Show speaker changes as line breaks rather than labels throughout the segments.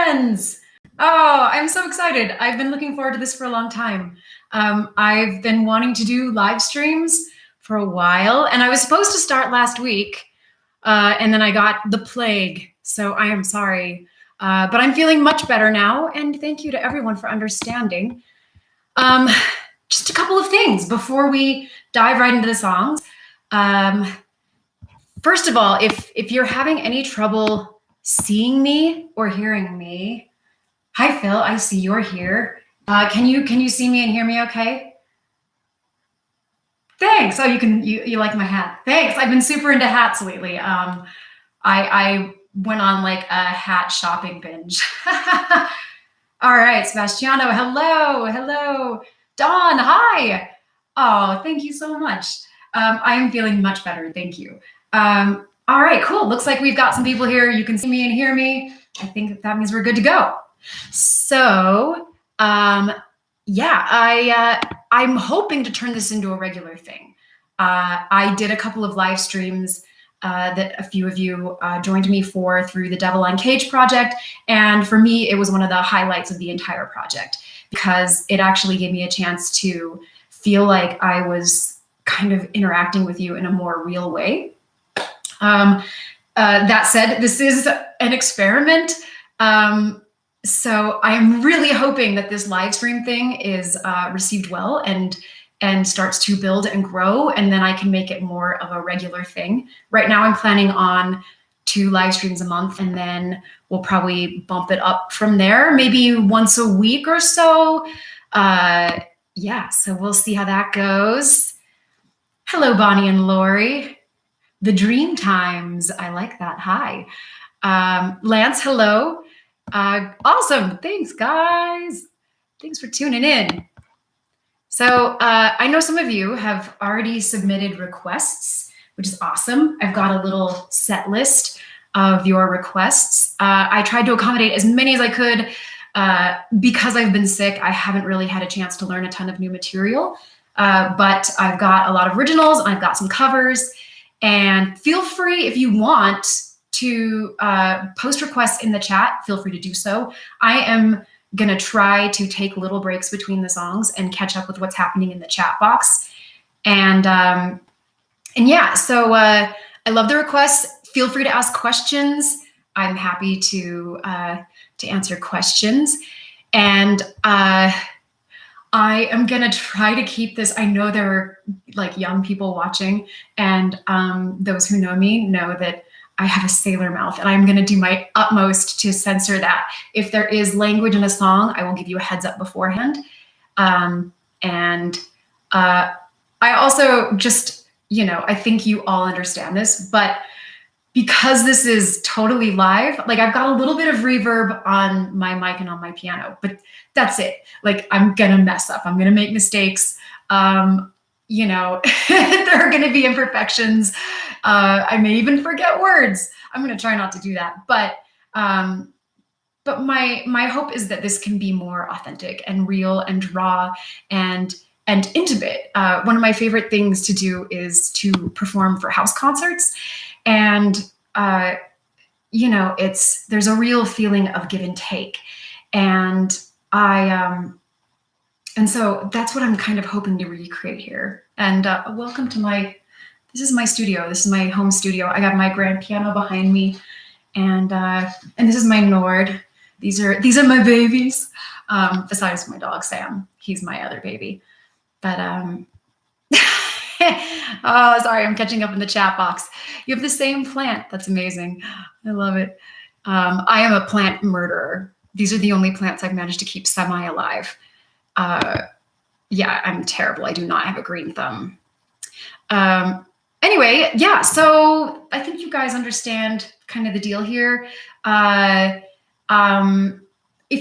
friends. Oh, I'm so excited. I've been looking forward to this for a long time. I've been wanting to do live streams for a while, and I was supposed to start last week, and then I got the plague, so I am sorry. But I'm feeling much better now, and thank you to everyone for understanding. Just a couple of things before we dive right into the songs. First of all, if you're having any trouble seeing me or hearing me, hi Phil, I see you're here. Can you see me and hear me okay? Thanks. Oh, you like my hat. Thanks. I've been super into hats lately. I went on like a hat shopping binge. All right, Sebastiano, hello. Dawn, hi. Oh, thank you so much. I am feeling much better, thank you. All right, cool. Looks like we've got some people here. You can see me and hear me. I think that means we're good to go. So, yeah, I'm hoping to turn this into a regular thing. I did a couple of live streams that a few of you joined me for through the Devil on Cage project. And for me, it was one of the highlights of the entire project because it actually gave me a chance to feel like I was kind of interacting with you in a more real way. That said, this is an experiment. So I'm really hoping that this live stream thing is received well and starts to build and grow, and then I can make it more of a regular thing. Right now I'm planning on 2 live streams a month, and then we'll probably bump it up from there, maybe once a week or so. Yeah, so we'll see how that goes. Hello, Bonnie and Lori. The dream times, I like that, hi. Lance, hello. Awesome, thanks guys. Thanks for tuning in. So I know some of you have already submitted requests, which is awesome. I've got a little set list of your requests. I tried to accommodate as many as I could. Because I've been sick, I haven't really had a chance to learn a ton of new material, but I've got a lot of originals, and I've got some covers, and feel free if you want to post requests in the chat, feel free to do so. I am gonna try to take little breaks between the songs and catch up with what's happening in the chat box. And yeah, so I love the requests. Feel free to ask questions. I'm happy to answer questions. And I am gonna try to keep this. I know there are like young people watching, and those who know me know that I have a sailor mouth, and I'm gonna do my utmost to censor that. If there is language in a song, I will give you a heads up beforehand. I also just, I think you all understand this, but because this is totally live, like I've got a little bit of reverb on my mic and on my piano, but that's it. Like I'm gonna mess up, I'm gonna make mistakes. There are gonna be imperfections. I may even forget words. I'm gonna try not to do that. But my hope is that this can be more authentic and real and raw and intimate. One of my favorite things to do is to perform for house concerts. And, there's a real feeling of give and take. And so that's what I'm kind of hoping to recreate here. And welcome to this is my studio. This is my home studio. I got my grand piano behind me, and this is my Nord. These are my babies. Besides my dog Sam, he's my other baby. But oh, sorry, I'm catching up in the chat box. You have the same plant. That's amazing. I love it. I am a plant murderer. These are the only plants I've managed to keep semi-alive. Yeah, I'm terrible. I do not have a green thumb. Anyway, yeah, so I think you guys understand kind of the deal here. If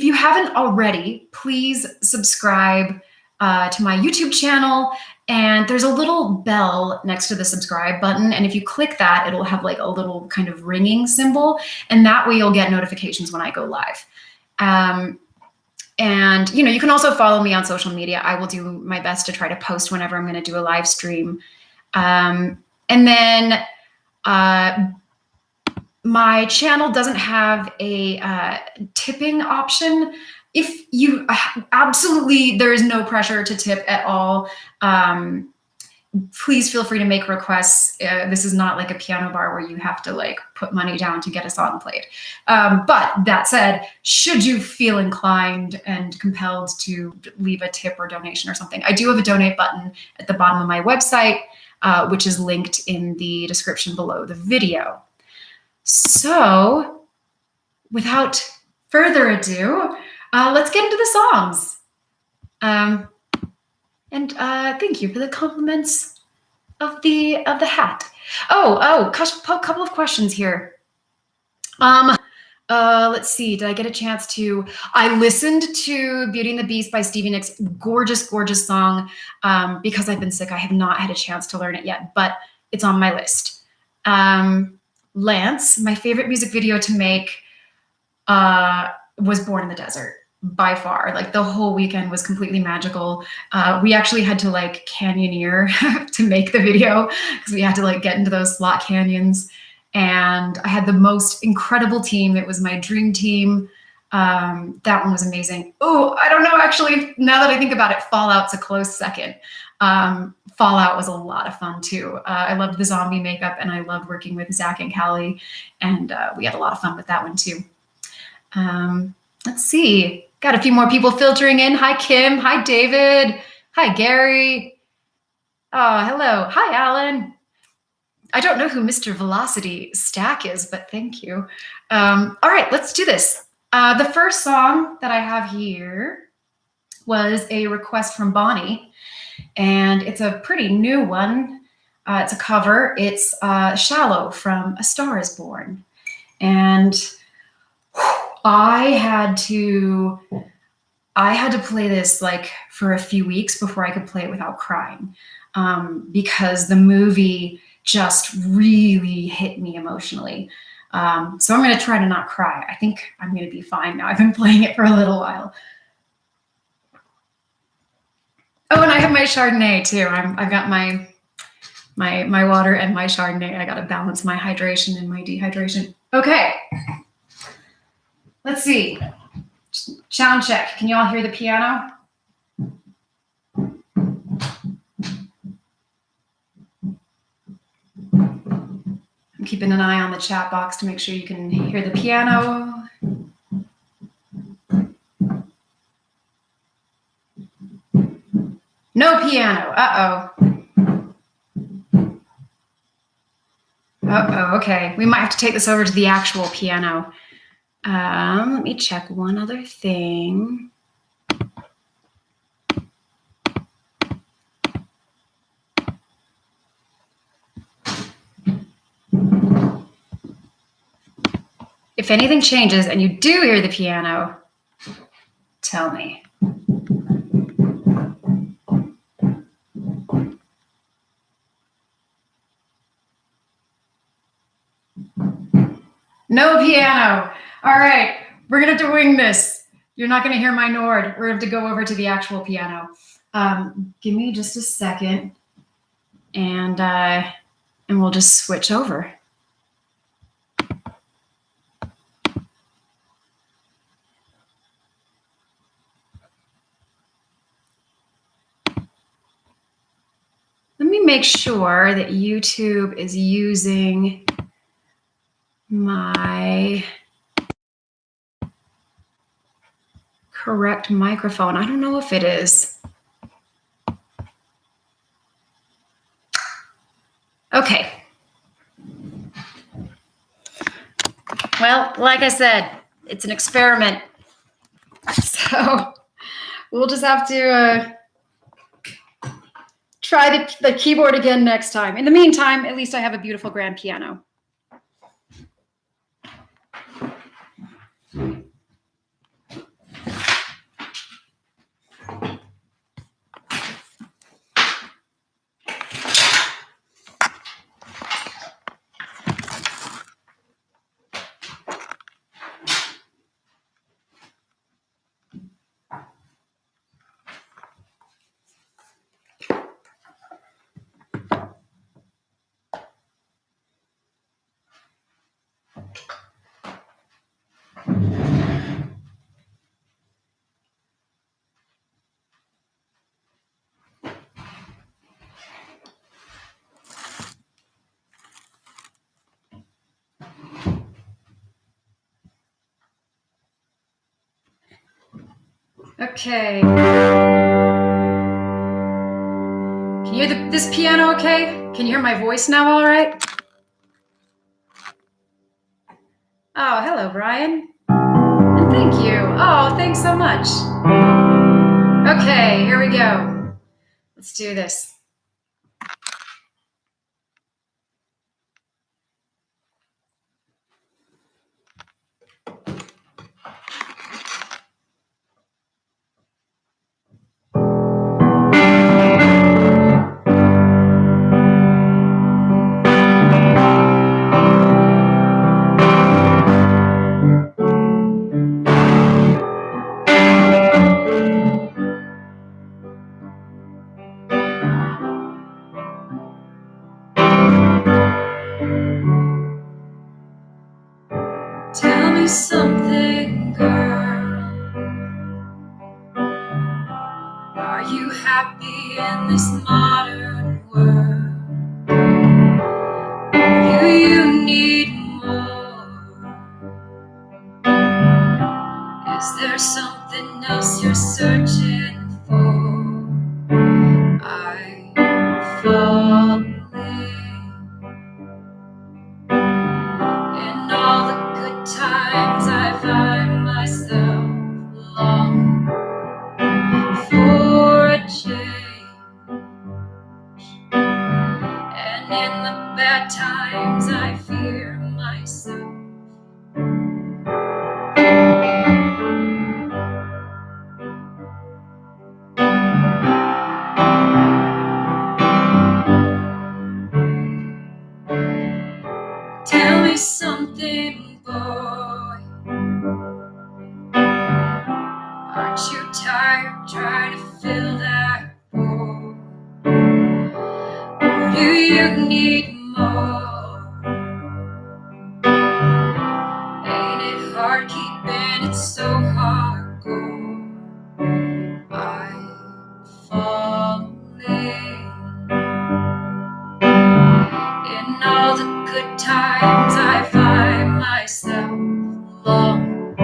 you haven't already, please subscribe to my YouTube channel. And there's a little bell next to the subscribe button. And if you click that, it'll have like a little kind of ringing symbol. And that way you'll get notifications when I go live. And you can also follow me on social media. I will do my best to try to post whenever I'm going to do a live stream. And then my channel doesn't have a tipping option. If you absolutely, there is no pressure to tip at all. Please feel free to make requests. This is not like a piano bar where you have to like put money down to get a song played. But that said, should you feel inclined and compelled to leave a tip or donation or something, I do have a donate button at the bottom of my website, which is linked in the description below the video. So without further ado, let's get into the songs. And thank you for the compliments of the hat. Oh, couple of questions here. Let's see. Did I get a chance to? I listened to "Beauty and the Beast" by Stevie Nicks. Gorgeous, gorgeous song. Because I've been sick, I have not had a chance to learn it yet, but it's on my list. Lance, my favorite music video to make was "Born in the Desert." By far, like the whole weekend was completely magical. We actually had to like canyoneer to make the video because we had to like get into those slot canyons. And I had the most incredible team. It was my dream team. That one was amazing. Oh, I don't know, actually, now that I think about it, Fallout's a close second. Fallout was a lot of fun too. I loved the zombie makeup and I loved working with Zach and Callie, and we had a lot of fun with that one too. Let's see. Got a few more people filtering in. Hi, Kim. Hi, David. Hi, Gary. Oh, hello. Hi, Alan. I don't know who Mr. Velocity Stack is, but thank you. All right, let's do this. The first song that I have here was a request from Bonnie, and it's a pretty new one. It's a cover. It's Shallow from A Star Is Born. And I had to play this like for a few weeks before I could play it without crying, because the movie just really hit me emotionally. So I'm going to try to not cry. I think I'm going to be fine now. I've been playing it for a little while. Oh, and I have my Chardonnay too. I've got my water and my Chardonnay. I got to balance my hydration and my dehydration. Okay. Let's see. Sound check. Can you all hear the piano? I'm keeping an eye on the chat box to make sure you can hear the piano. No piano. Uh-oh. Uh-oh, okay. We might have to take this over to the actual piano. Let me check one other thing. If anything changes and you do hear the piano, tell me. No piano. All right, we're gonna have to wing this. You're not gonna hear my Nord. We're gonna have to go over to the actual piano. Give me just a second, and we'll just switch over. Let me make sure that YouTube is using my correct microphone. I don't know if it is. Okay. Well, like I said, it's an experiment. So we'll just have to try the keyboard again next time. In the meantime, at least I have a beautiful grand piano. Okay. Can you hear this piano okay? Can you hear my voice now all right? Oh, hello, Brian. And thank you. Oh, thanks so much. Okay, here we go. Let's do this. Tell me something, girl. Are you happy in this modern world? Do you need more? Is there something else you're searching for? I'm falling. In all the good times I find myself longing for a change, and in the bad times I fear myself. Tell me something, boy. Aren't you tired trying to fill that void? Or do you need more? Ain't it hard keeping it so hardcore? I'm falling. In all the good times I find myself longing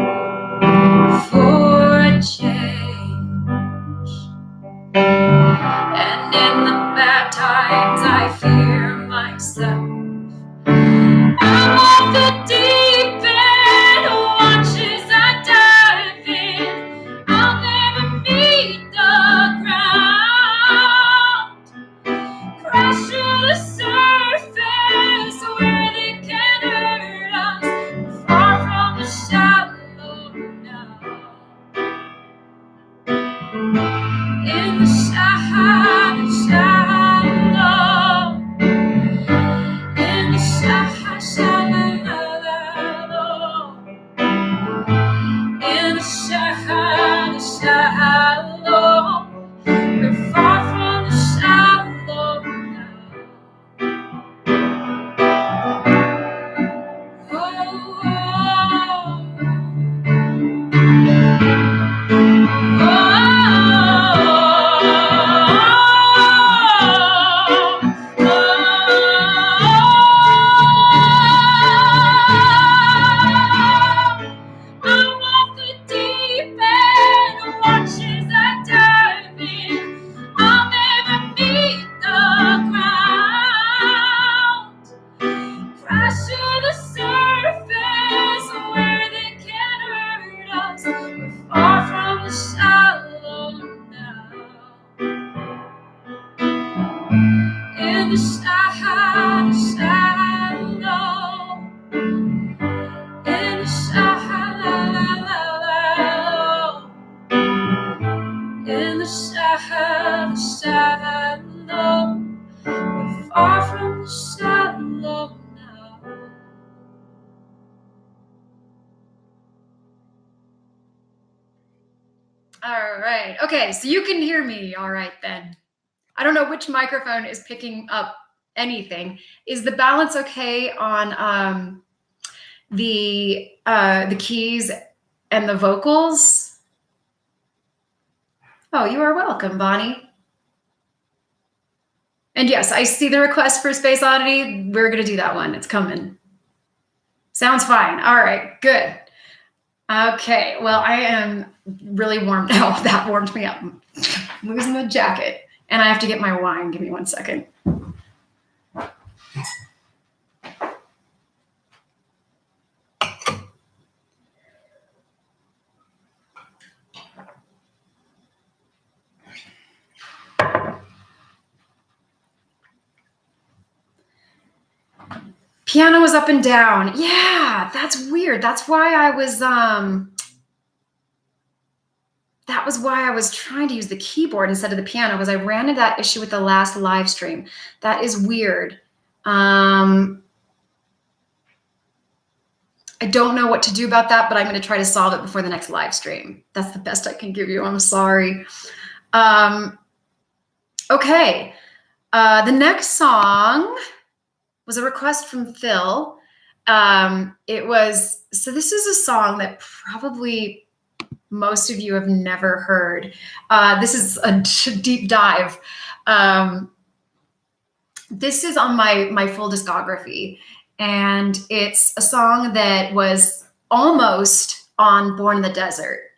for a change, and in the bad times I fear myself. I'm off the deep end, watch as I dive in. I'll never meet the ground, crash to the surface where they can hurt us. Far from the shallow now, in the shallow, in the shallow, in the shallow. We're far from the shallow now. I'm off the deep end, watch as I dive in. I'll never meet the ground, crash to the surface where they can hurt us. We're far from the shallow now, in the shallow, in the shallow, in the shallow. We're far from the shallow now. All right. Okay, so you can hear me all right then. I don't know which microphone is picking up anything. Is the balance okay on the keys and the vocals? Oh, you are welcome, Bonnie. And yes, I see the request for Space Oddity. We're going to do that one. It's coming. Sounds fine. All right, good. Okay, well, I am really warmed now. That warmed me up. Losing the jacket. And I have to get my wine. Give me 1 second. Piano was up and down. Yeah, that's weird. That's why I was trying to use the keyboard instead of the piano, because I ran into that issue with the last live stream. That is weird. I don't know what to do about that, but I'm going to try to solve it before the next live stream. That's the best I can give you. I'm sorry. Okay. The next song was a request from Phil. So this is a song that probably most of you have never heard. This is a deep dive. This is on my full discography, and it's a song that was almost on Born in the Desert,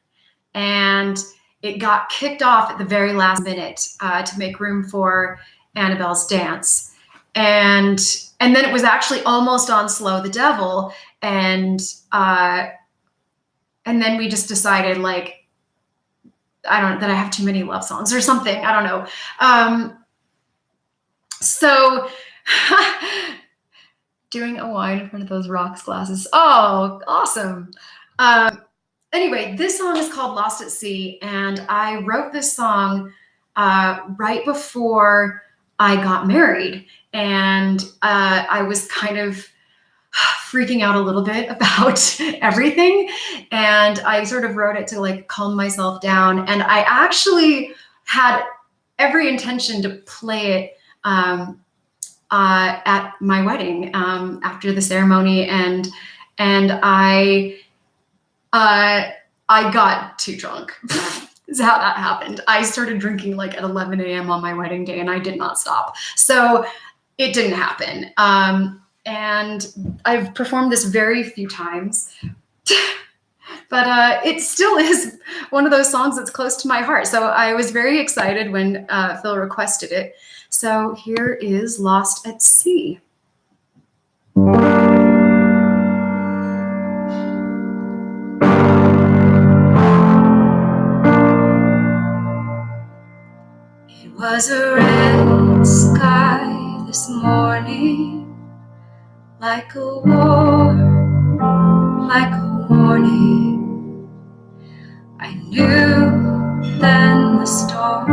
and it got kicked off at the very last minute to make room for Annabelle's Dance. And then it was actually almost on Slow the Devil, and then we just decided, like, that I have too many love songs or something. I don't know. So doing a wine in front of those rocks glasses. Oh, awesome. Anyway, this song is called Lost at Sea, and I wrote this song right before I got married. And I was kind of freaking out a little bit about everything. And I sort of wrote it to, like, calm myself down. And I actually had every intention to play it at my wedding after the ceremony. And I got too drunk. Is how that happened. I started drinking like at 11 a.m. on my wedding day, and I did not stop. So it didn't happen. And I've performed this very few times, but it still is one of those songs that's close to my heart. So I was very excited when Phil requested it. So here is Lost at Sea. It was a red sky this morning, like a warning. I knew then the storm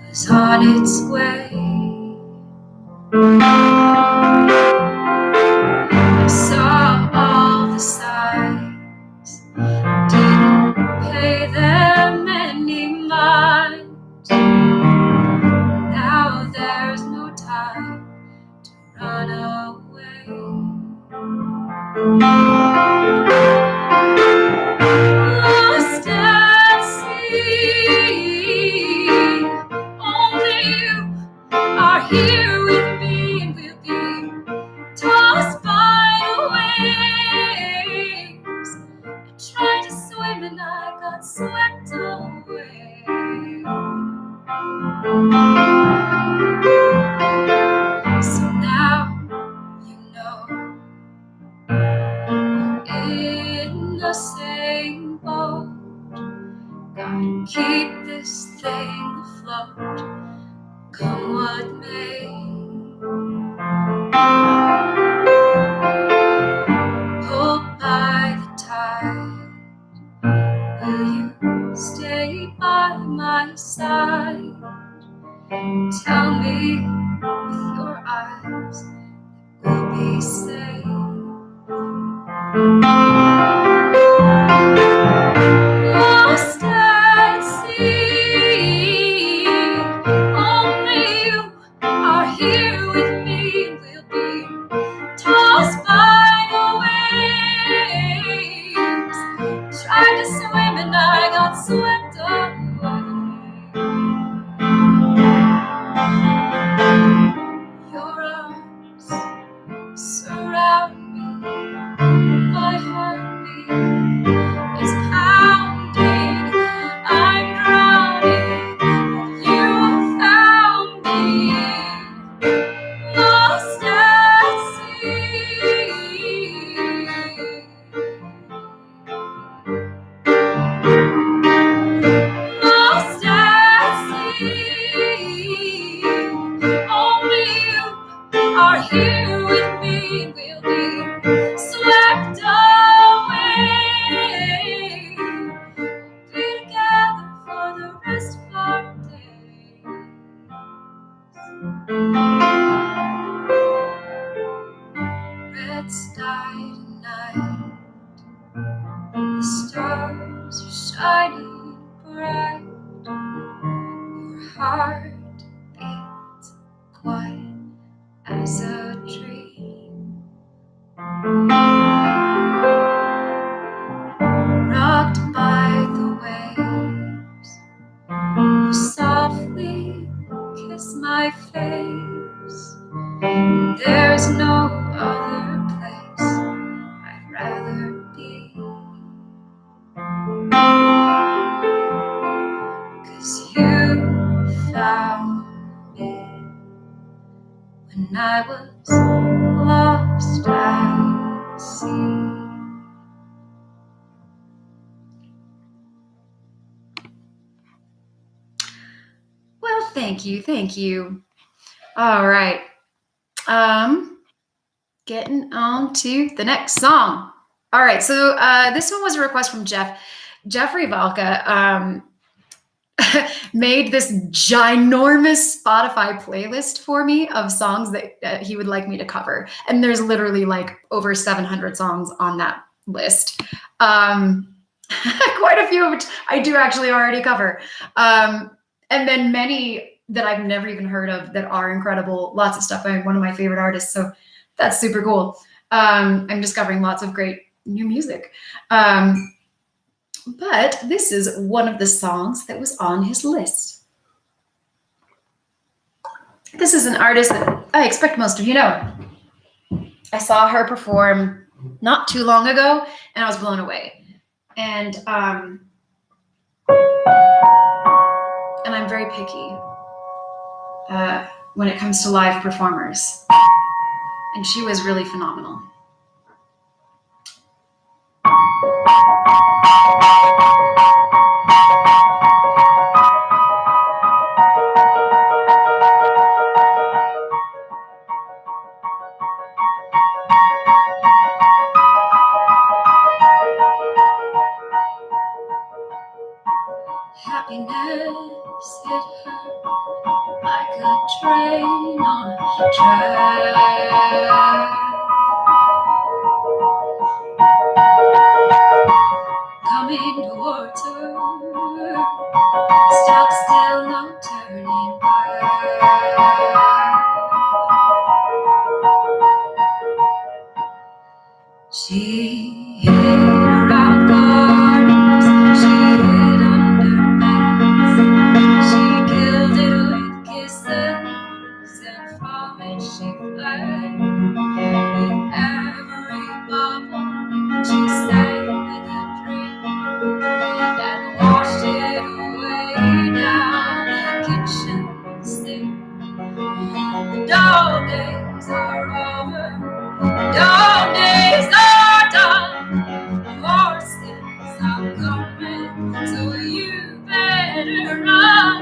was on its way. I saw all the signs, didn't pay them any mind. Now there's no time to run away. Lost at sea, only you are here with me, and we'll be tossed by the waves. I tried to swim and I got swept away. So now you know we're in the same boat. Gotta keep this thing afloat, come what may. Pulled by the tide, will you stay by my side? Tell me with your eyes that we'll be safe. Lost at sea, only you are here with me, and we'll be tossed by the waves. Tried to swim and I got swept away. Your arms surround I was lost at sea. Well, thank you. All right. Getting on to the next song. All right, so this one was a request from Jeffrey Valka. Made this ginormous Spotify playlist for me of songs that he would like me to cover. And there's literally like over 700 songs on that list. Quite a few of which I do actually already cover. And then many that I've never even heard of that are incredible. Lots of stuff by one of my favorite artists. So that's super cool. I'm discovering lots of great new music. But this is one of the songs that was on his list. This is an artist that I expect most of you know. I saw her perform not too long ago, and I was blown away. And I'm very picky when it comes to live performers. And she was really phenomenal. Happiness hit her like a train on a track, coming towards her, stop still, no turning back. She hid around gardens, she hid under beds, she killed it with kisses, and from it she fled. With every bubble she sang a dream, and washed it away down the kitchen sink. The dog days are over, the dog days are done. The horses are coming, so you better run.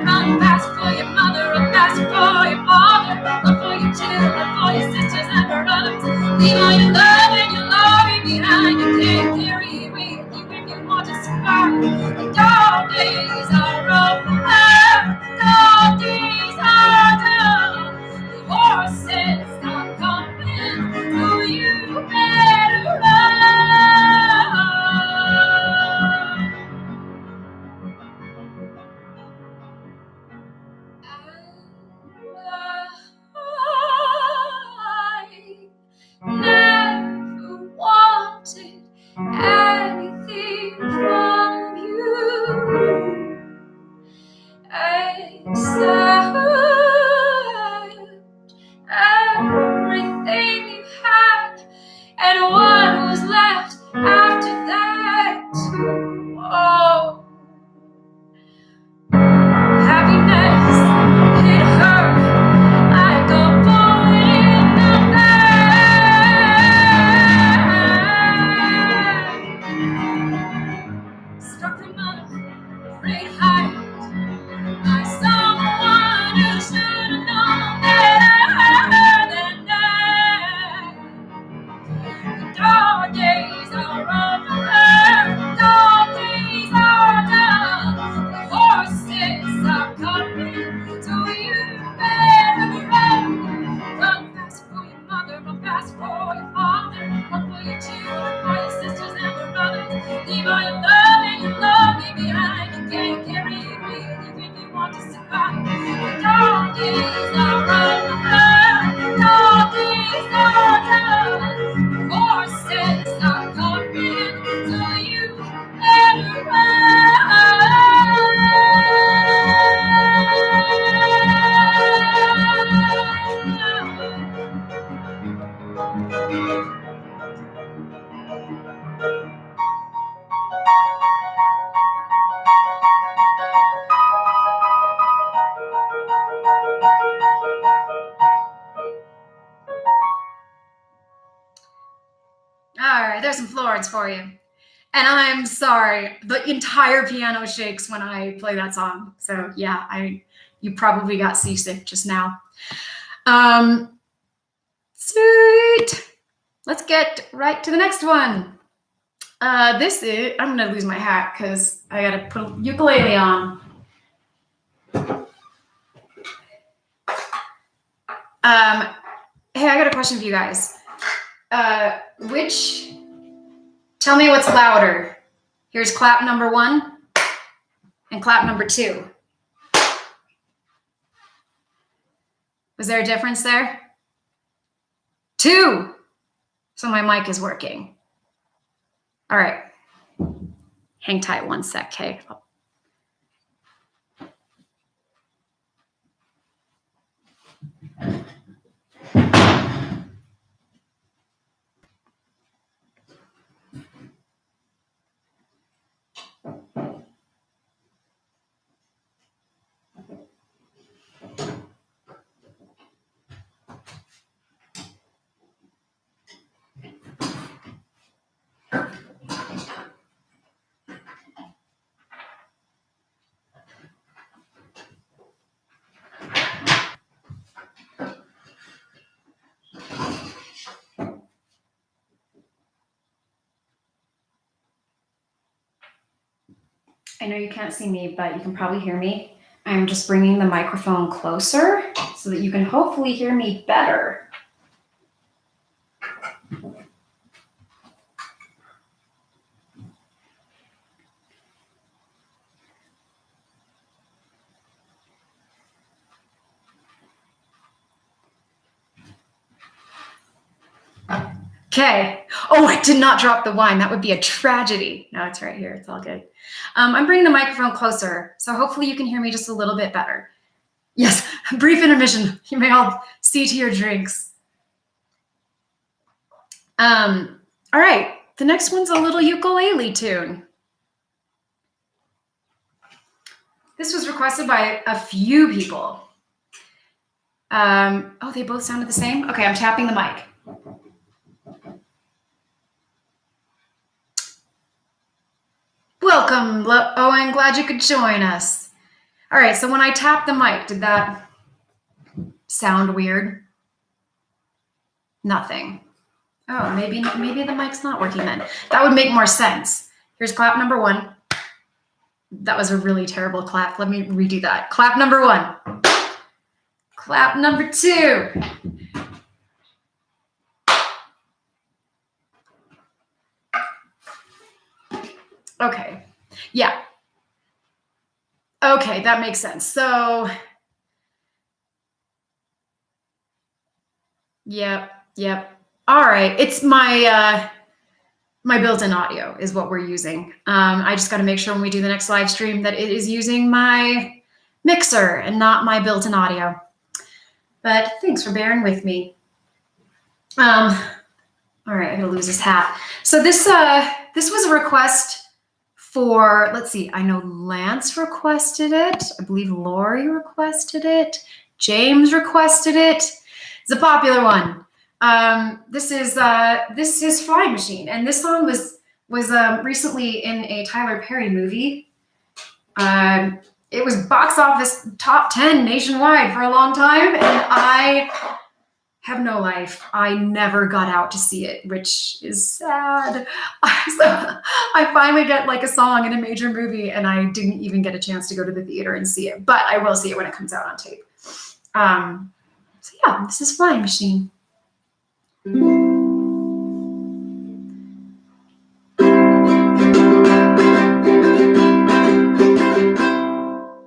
Run fast for your mother, run fast for your father, run for your children, for your sisters and brothers. Leave all your love and your glory behind. You can't carry it with you if you want to survive. The dog days are over, dog days are done. The horses are coming, so you better run. I never wanted anything from you except everything you had and what was left after that too. Oh, happiness hit her like a bullet in the back. chords for you. And I'm sorry, the entire piano shakes when I play that song. So yeah, you probably got seasick just now. Sweet. Let's get right to the next one. This is, I'm gonna lose my hat because I gotta put a ukulele on. Hey, I got a question for you guys. Tell me what's louder. Here's clap number 1 and clap number 2. Was there a difference there? 2. So my mic is working. All right. Hang tight one sec, okay? I know you can't see me, but you can probably hear me. I'm just bringing the microphone closer so that you can hopefully hear me better. Okay. Oh, I did not drop the wine. That would be a tragedy. No, it's right here. It's all good. I'm bringing the microphone closer, so hopefully you can hear me just a little bit better. Yes, brief intermission. You may all see to your drinks. All right, the next one's a little ukulele tune. This was requested by a few people. Oh, they both sounded the same? Okay, I'm tapping the mic. Welcome, Owen, glad you could join us. All right, so when I tapped the mic, did that sound weird? Nothing. Oh, maybe the mic's not working then. That would make more sense. Here's clap number 1. That was a really terrible clap. Let me redo that. Clap number 1. Clap number 2. Okay, yeah. Okay, that makes sense. So, yep. All right, it's my my built-in audio is what we're using. I just got to make sure when we do the next live stream that it is using my mixer and not my built-in audio. But thanks for bearing with me. All right, I gotta lose this hat. So this was a request for, let's see, I know Lance requested it. I believe Lori requested it. James requested it. It's a popular one. This is Flying Machine, and this song was recently in a Tyler Perry movie. It was box office top 10 nationwide for a long time, and I have no life. I never got out to see it, which is sad. So I finally get like a song in a major movie, and I didn't even get a chance to go to the theater and see it, but I will see it when it comes out on tape. So yeah, this is Flying Machine.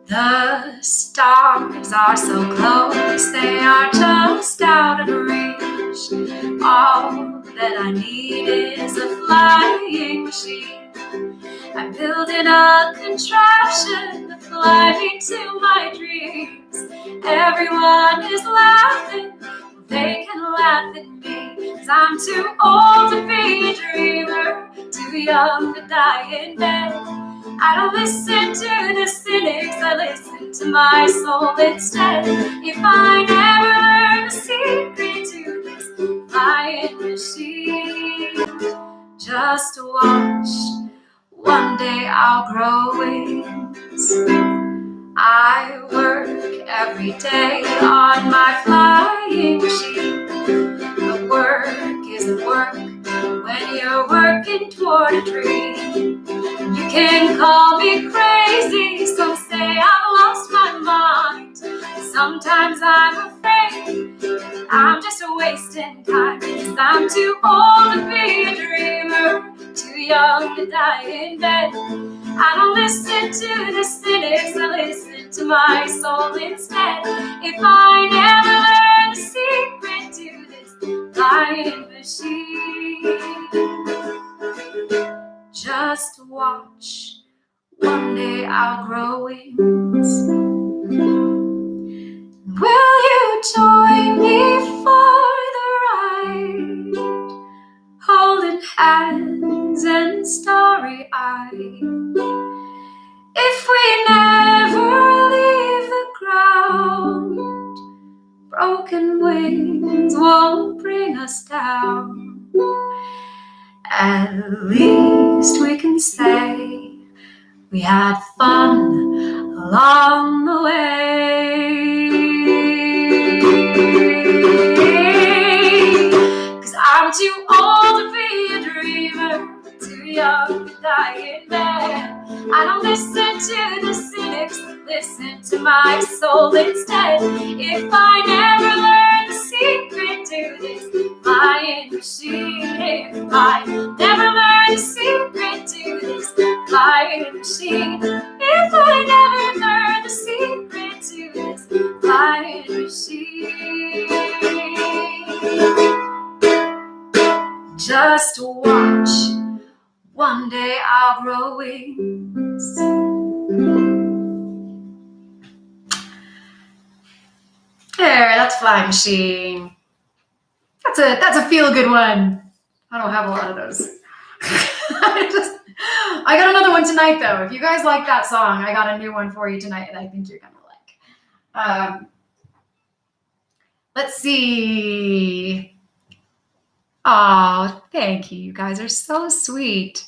The stars are so close, they are just out of reach. All that I need is a flying machine. I'm building a contraption to fly me to my dreams. Everyone is laughing, they can laugh at me, 'cause I'm too old to be a dreamer, too young to die in bed. I don't listen to the cynics, I listen to my soul instead. If I never learn the secret to this flying machine, Just watch, one day I'll grow wings. I work every day on my flying machine. But work isn't work when you're working toward a dream. You can call me crazy, some say I've lost my mind. Sometimes I'm afraid I'm just wasting time, 'cause I'm too old to be a dreamer, too young to die in bed. I don't listen to the cynics, I listen to my soul instead. If I never learn the secret to this flying machine, just watch, one day I'll grow wings. Will you join me for the ride? Holding hands and starry-eyed. If we never leave the ground, broken wings won't bring us down. At least we can say we had fun along the way. 'Cause I'm too old to be a dreamer, too young to die in bed. I don't listen to the cynics, listen to my soul instead. If I never learn the secret to this flying machine, if I never learn the secret to this flying machine, if I never learn the secret to this flying machine, just watch, one day I'll grow wings. There, that's Flying Machine. That's a feel-good one. I don't have a lot of those. I got another one tonight, though. If you guys like that song, I got a new one for you tonight that I think you're gonna like. Let's see. Oh, thank you. You guys are so sweet.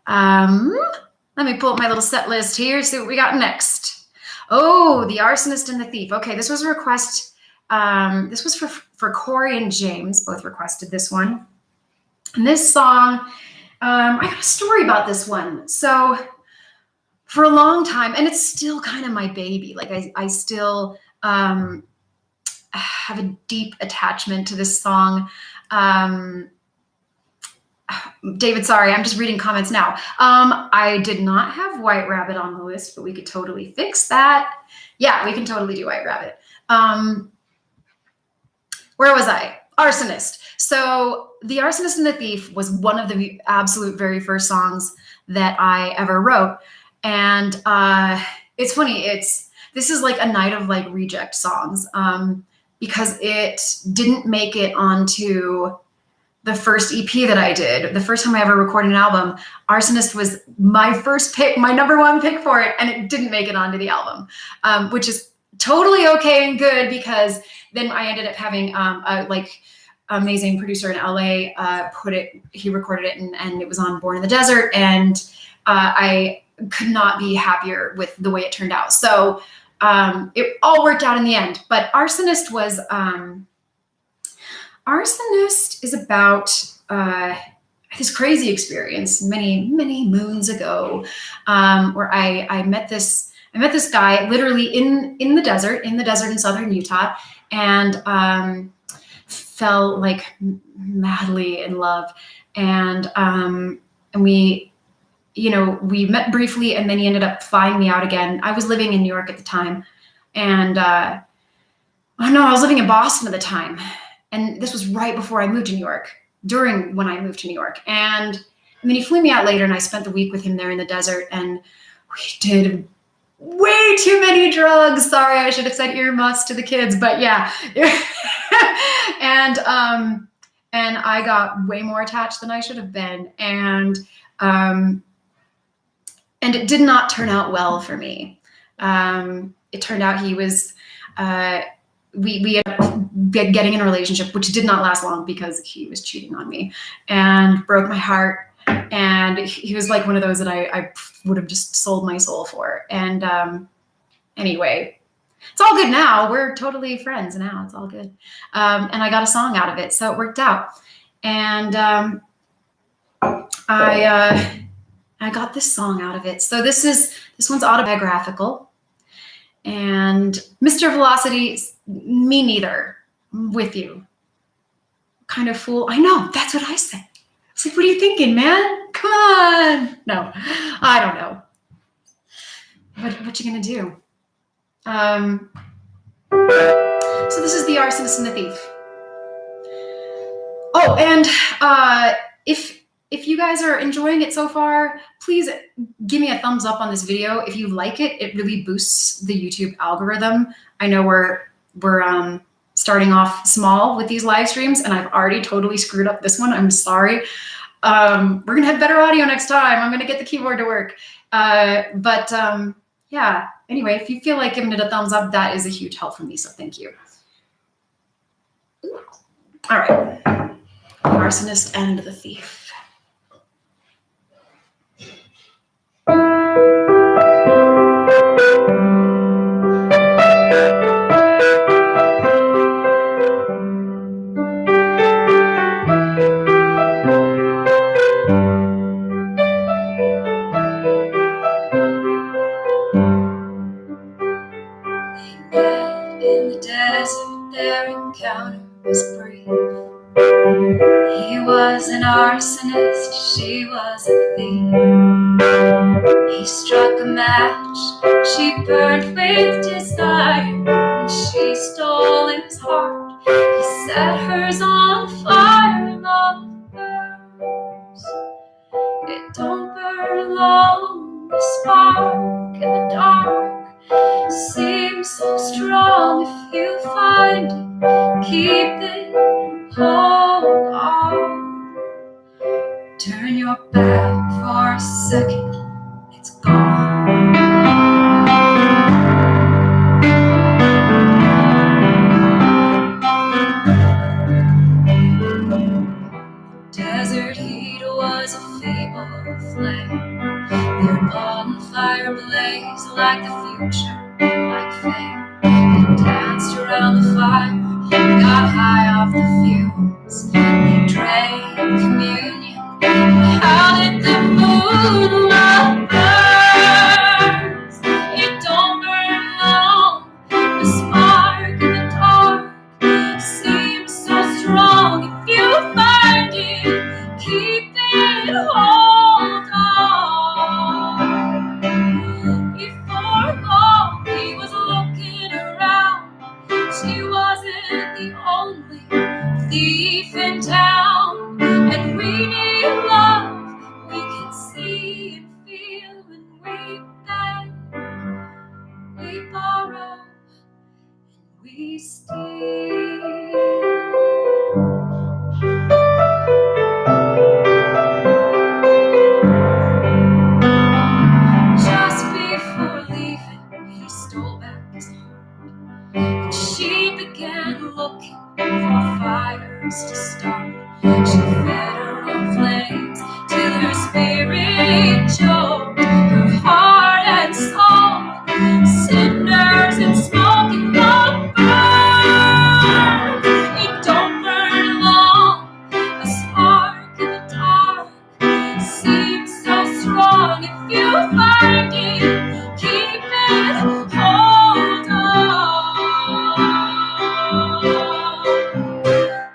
Let me pull up my little set list here, see what we got next. Oh, The Arsonist and the Thief. Okay, this was a request. This was for Corey and James, both requested this one. And this song, I got a story about this one. So for a long time, and it's still kind of my baby. Like I still have a deep attachment to this song. David, sorry, I'm just reading comments now. I did not have White Rabbit on the list, but we could totally fix that. Yeah, we can totally do White Rabbit. Where was I? Arsonist. So The Arsonist and the Thief was one of the absolute very first songs that I ever wrote. And it's funny, this is like a night of like reject songs, because it didn't make it onto the first EP that I did. The first time I ever recorded an album, Arsonist was my first pick, my #1 pick for it, and it didn't make it onto the album, which is totally okay and good, because then I ended up having a like amazing producer in LA he recorded it, and it was on Born in the Desert, and I could not be happier with the way it turned out. So it all worked out in the end. But Arsonist was Arsonist is about this crazy experience many moons ago, where I met this guy literally in the desert in southern Utah, and fell like madly in love, and we met briefly, and then he ended up flying me out again. I was living in New York at the time, and I was living in Boston at the time. And this was right before I moved to New York, when I moved to New York. And then he flew me out later, and I spent the week with him there in the desert, and we did way too many drugs. Sorry, I should have said earmuffs to the kids, but yeah. And I got way more attached than I should have been. And it did not turn out well for me. It turned out he was, we ended up getting in a relationship, which did not last long because he was cheating on me and broke my heart. And he was like one of those that I would have just sold my soul for. And anyway, it's all good now. We're totally friends now. It's all good. And I got a song out of it, so it worked out. And I got this song out of it. So this one's autobiographical. And Mr. Velocity, me neither. I'm with you. Kind of fool. I know, that's what I said. It's like, what are you thinking, man? Come on. No, I don't know. What you gonna do? So this is The Arsonist and the Thief. Oh, and if you guys are enjoying it so far, please give me a thumbs up on this video. If you like it, it really boosts the YouTube algorithm. I know we're starting off small with these live streams, and I've already totally screwed up this one. I'm sorry. We're gonna have better audio next time. I'm gonna get the keyboard to work. Yeah, anyway, if you feel like giving it a thumbs up, that is a huge help for me, so thank you. All right, The Arsonist and the Thief. In the desert, their encounter was brief. He was an arsonist, she was a thief. He struck a match, she burned with desire, and she stole his heart. He set hers on fire. Love burns, it don't burn long. The spark in the dark seems so strong. If you find it, keep it, hold on. Turn your back for a second, it's gone. Desert heat was a feeble flame. Their bonfire blazed like the future, like fame. They danced around the fire, got high off the fumes. They drank communion, how did the moonlight burns? It don't burn long. The spark in the dark seems so strong. If you find it, keep it, hold on. Before long, he was looking around. She wasn't the only thief in town. And we need love we can see and feel. And we beg, we borrow, and we steal. Just before leaving, he stole back his heart, and she began looking for fires to start. She fed her own flames till her spirit choked, her heart and soul, cinders and smoking love burn. It don't burn long. A spark in the dark seems so strong. If you find it, keep it, hold on.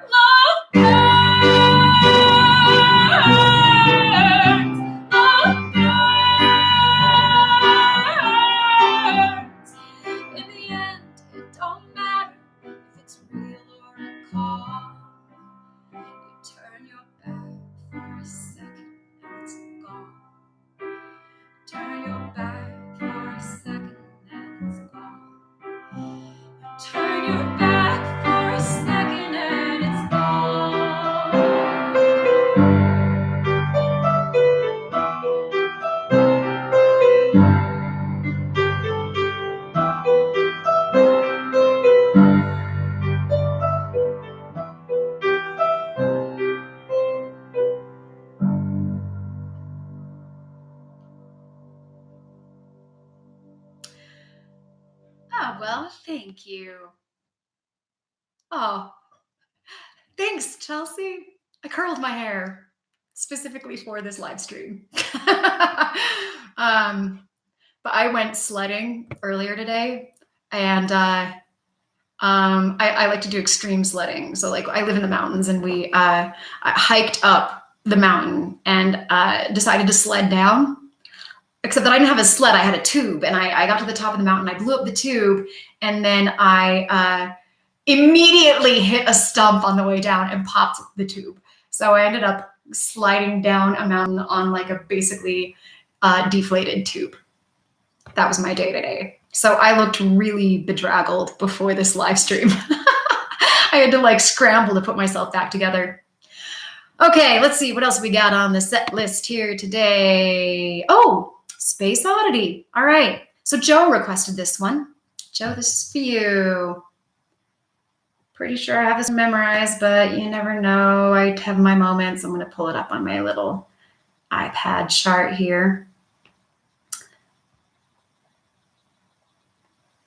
Love burns, love burns. In the end, it don't matter if it's real or a call. You turn your back for a second, and it's gone. Turn your back for well, thank you. Oh, thanks, Chelsea. I curled my hair specifically for this live stream. But I went sledding earlier today, and I like to do extreme sledding. So like I live in the mountains, and we I hiked up the mountain and decided to sled down. Except that I didn't have a sled, I had a tube, and I got to the top of the mountain, I blew up the tube, and then I immediately hit a stump on the way down and popped the tube. So I ended up sliding down a mountain on like a basically deflated tube. That was my day today. So I looked really bedraggled before this live stream. I had to like scramble to put myself back together. Okay, let's see what else we got on the set list here today. Oh, Space Oddity. All right. So Joe requested this one. Joe, this is for you. Pretty sure I have this memorized, but you never know. I have my moments. I'm going to pull it up on my little iPad chart here.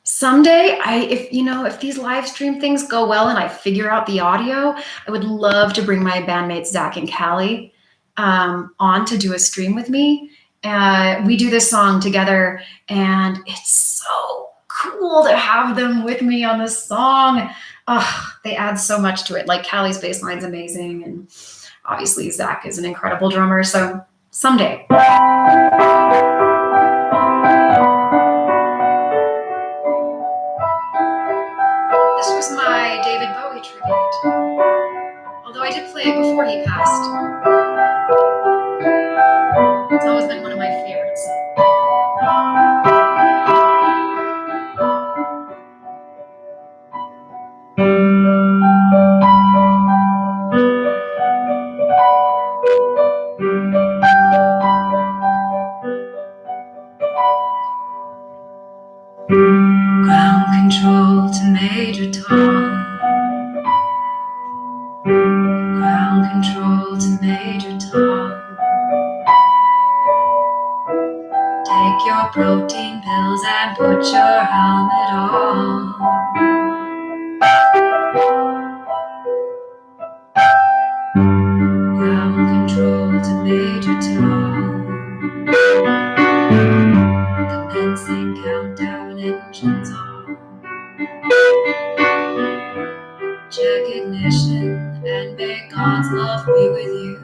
Someday, if these live stream things go well and I figure out the audio, I would love to bring my bandmates Zach and Callie on to do a stream with me. We do this song together, and it's so cool to have them with me on this song. Oh, they add so much to it. Like Callie's bass line's amazing, and obviously Zach is an incredible drummer. So someday. This was my David Bowie tribute, although I did play it before he passed. It's always been one of my favorites. Ground control to Major Tom. Ground control to Major Tom. Take your protein pills and put your helmet on. Ground control to Major Tom. Commencing countdown, engines on. Check ignition and may God's love be with you.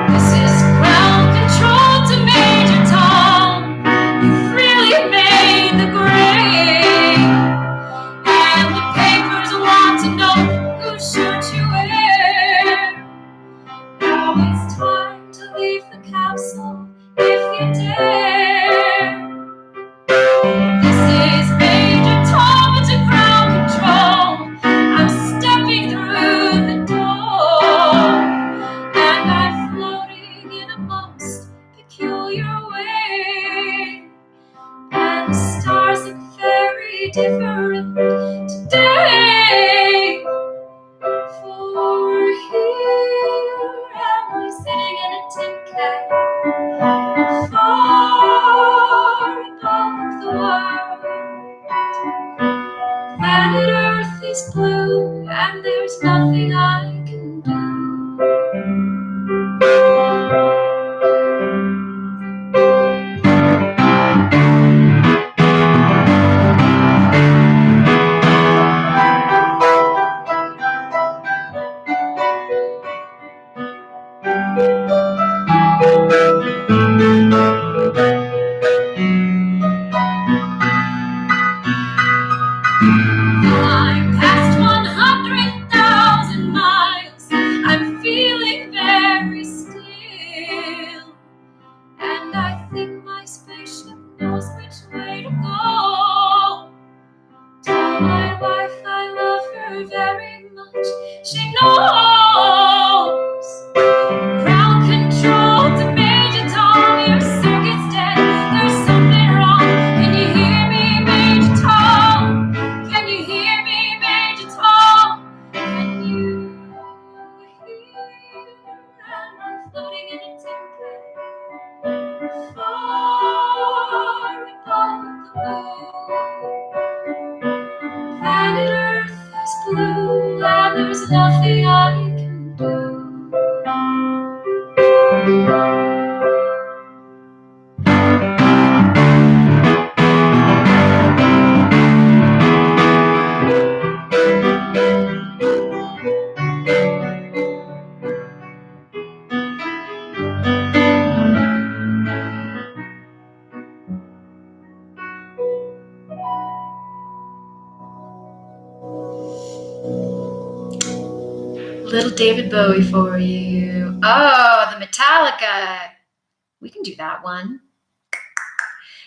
This is ground control to Major Tom. You've really made the grade, and the papers want to know who shoot you where. Now it's time to leave the capsule if you dare. This is Major Tom into ground control. I'm stepping through the door, and I'm floating in a most peculiar way. And the stars look very different today. For here am I sitting in a tin can, far above the world. Planet Earth is blue, and there's nothing I can do. I'm past 100,000 miles. I'm feeling very still, and I think my spaceship knows which way to go. Tell my wife I love her very much. She knows. Ground control to Major Tom. Your circuit's dead. There's something wrong. Can you hear me, Major Tom? Can you hear me, Major Tom? Can you hear? Am I floating in a tin can, nothing I can do. Little David Bowie for you. Oh, the Metallica. We can do that one.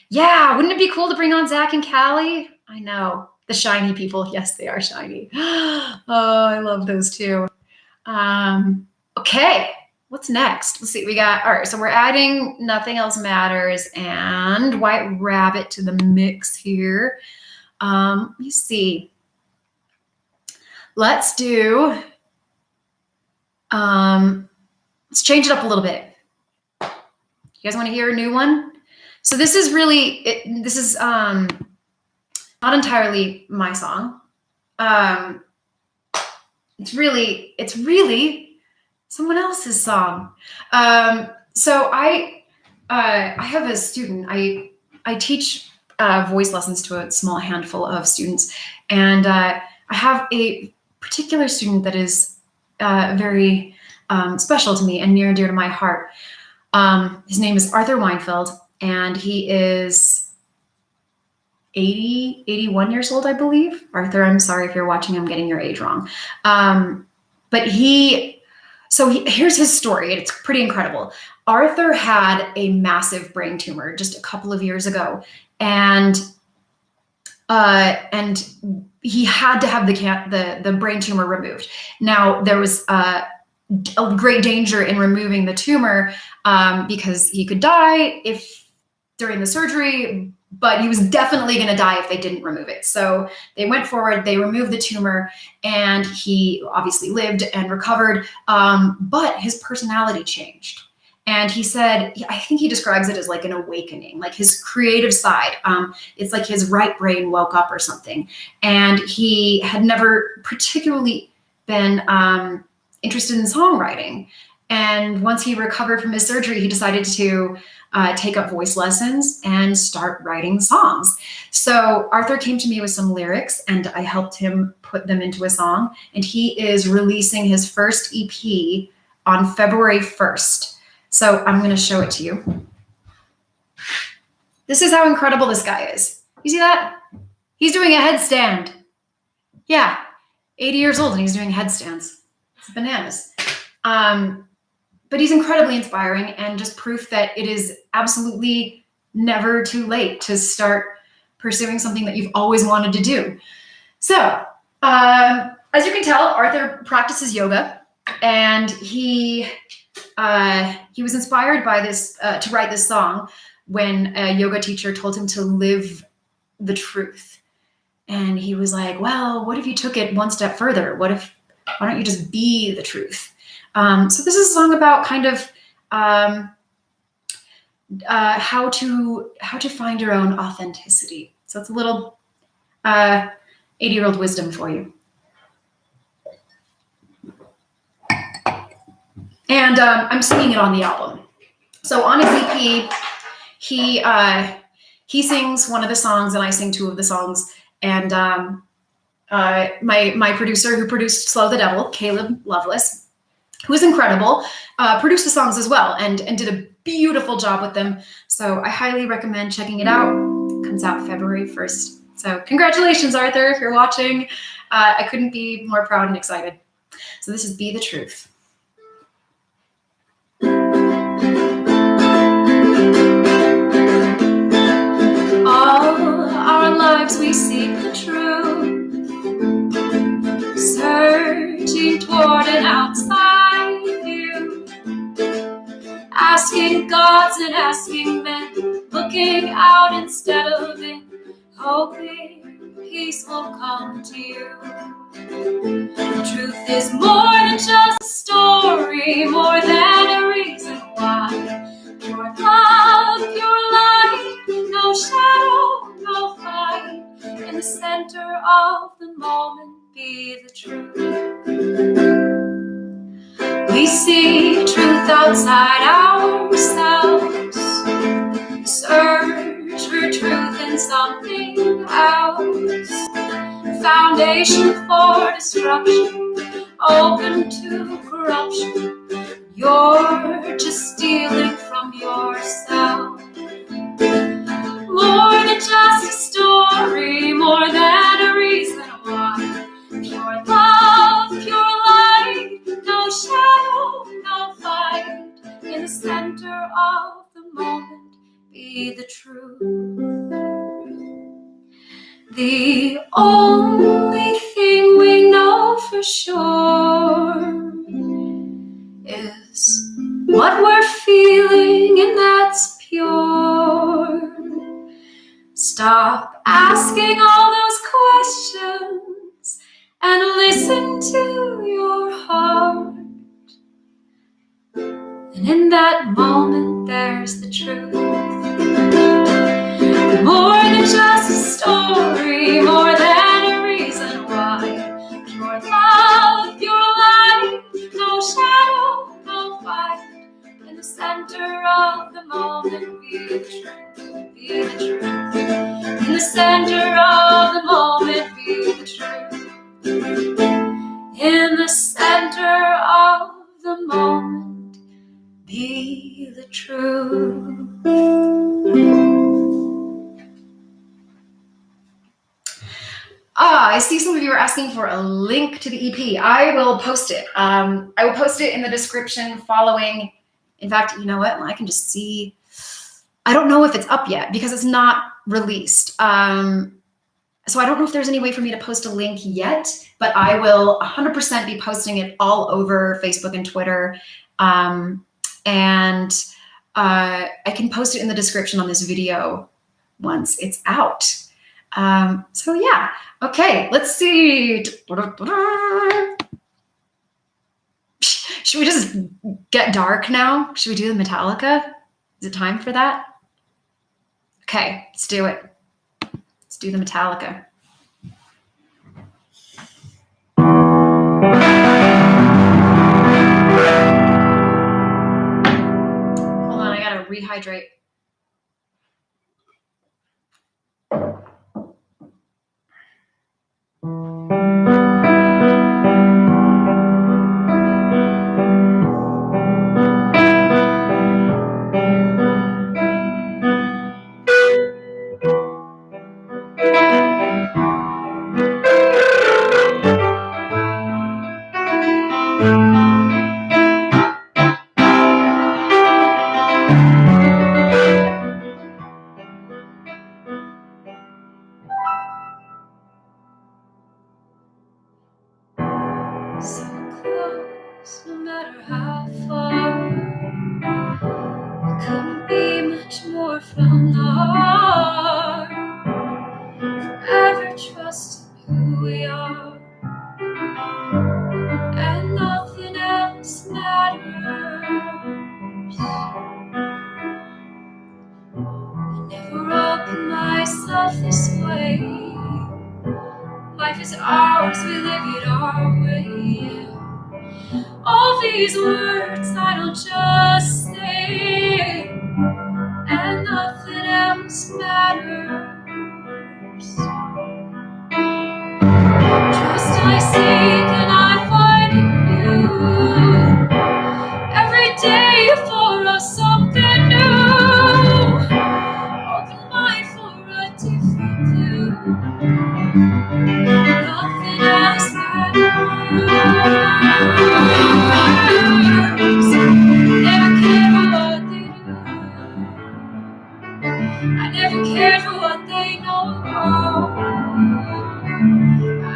Yeah, wouldn't it be cool to bring on Zach and Callie? I know. The shiny people. Yes, they are shiny. Oh, I love those too. Okay, what's next? Let's see. We got, all right, so we're adding Nothing Else Matters and White Rabbit to the mix here. Let me see. Let's do, let's change it up a little bit. You guys want to hear a new one? So this is really, this is not entirely my song. It's really someone else's song. So I have a student. I teach voice lessons to a small handful of students, and I have a particular student that is very special to me and near and dear to my heart. His name is Arthur Weinfeld, and he is 81 years old, I believe. Arthur, I'm sorry if you're watching, I'm getting your age wrong. But here's his story, and it's pretty incredible. Arthur had a massive brain tumor just a couple of years ago, and he had to have the brain tumor removed. Now, there was a great danger in removing the tumor because he could die during the surgery, but he was definitely going to die if they didn't remove it. So they went forward, they removed the tumor, and he obviously lived and recovered, but his personality changed. And he said, I think he describes it as like an awakening, like his creative side. It's like his right brain woke up or something. And he had never particularly been interested in songwriting. And once he recovered from his surgery, he decided to take up voice lessons and start writing songs. So Arthur came to me with some lyrics, and I helped him put them into a song. And he is releasing his first EP on February 1st. So I'm going to show it to you. This is how incredible this guy is. You see that? He's doing a headstand. Yeah, 80 years old and he's doing headstands. It's bananas. But he's incredibly inspiring and just proof that it is absolutely never too late to start pursuing something that you've always wanted to do. So, as you can tell, Arthur practices yoga, and he was inspired by this to write this song when a yoga teacher told him to live the truth. And he was like, well, what if you took it one step further? Why don't you just be the truth? So this is a song about kind of how to find your own authenticity. So it's a little 80-year-old wisdom for you. And I'm singing it on the album. So on his EP, he sings one of the songs and I sing two of the songs. And my producer who produced Slow the Devil, Caleb Lovelace, who is incredible, produced the songs as well and did a beautiful job with them. So I highly recommend checking it out. It comes out February 1st. So congratulations, Arthur, if you're watching. I couldn't be more proud and excited. So this is Be the Truth. All our lives we seek the truth, searching toward an outside view, asking gods and asking men, looking out instead of in, hoping peace will come to you. The truth is more than just a story, more than a reason why. Pure love, pure light, no shadow, no fight. In the center of the moment, be the truth. outside ourselves, search for truth in something else. Foundation for destruction, open to corruption. You're just stealing from yourself. More than just a story, more than a reason why. Pure love, pure light, no shadow, no fight. In the center of the moment, be the truth. The only thing we know for sure is what we're feeling, and that's pure. Stop asking all those questions and listen to your heart. And in that moment, there's the truth. More than just a story, more than a reason why. Pure love, pure light, no shadow, no fight. In the center of the moment, be the truth, be the truth. In the center of the moment, be the truth. In the center of the moment, be the truth. I see some of you are asking for a link to the EP. I will post it. I will post it in the description following. In fact, you know what? I can just see. I don't know if it's up yet because it's not released. So I don't know if there's any way for me to post a link yet, but I will 100% be posting it all over Facebook and Twitter. And I can post it in the description on this video once it's out. So yeah, okay, let's see. Should we just get dark now? Should we do the Metallica? Is it time for that? Okay, let's do it. Let's do the Metallica. Hold on, I gotta rehydrate. So close, no matter how far. We couldn't be much more from the heart. Forever trusting who we are, and nothing else matters. I never opened myself this way. Life is ours, we live it our way. All these words I don't just say, and nothing else matters. Trust I seek and I find in you. Every day for us something new. Open mind for a different view. Nothing else matters. Never cared for what they do. I never cared for what they know. I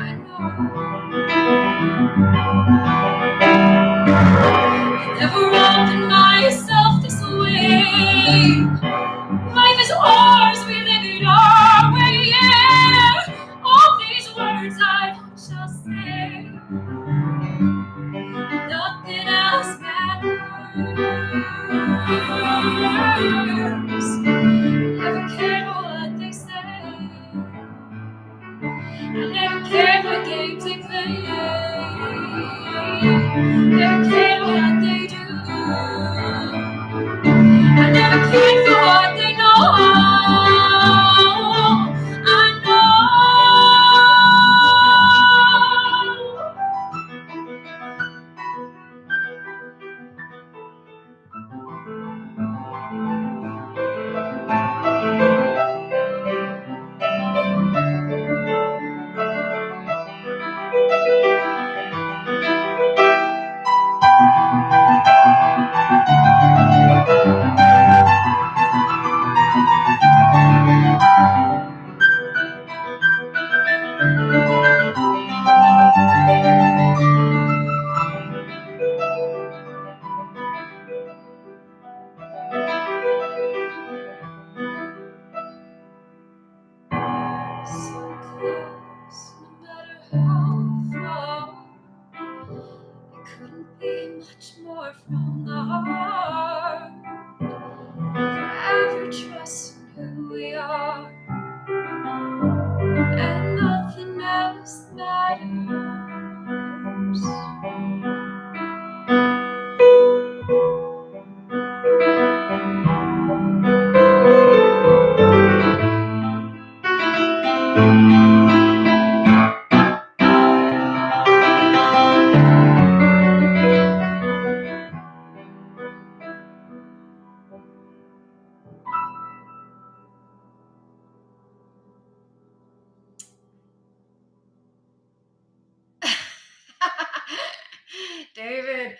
never opened myself this way. Life is ours, we live it our way, yeah. All these words I don't just say. Nothing else matters. Never cared for what they say. I never cared what games they play. Never cared what they do. much more from the heart. Forever trust who we are, and nothing else matters. David,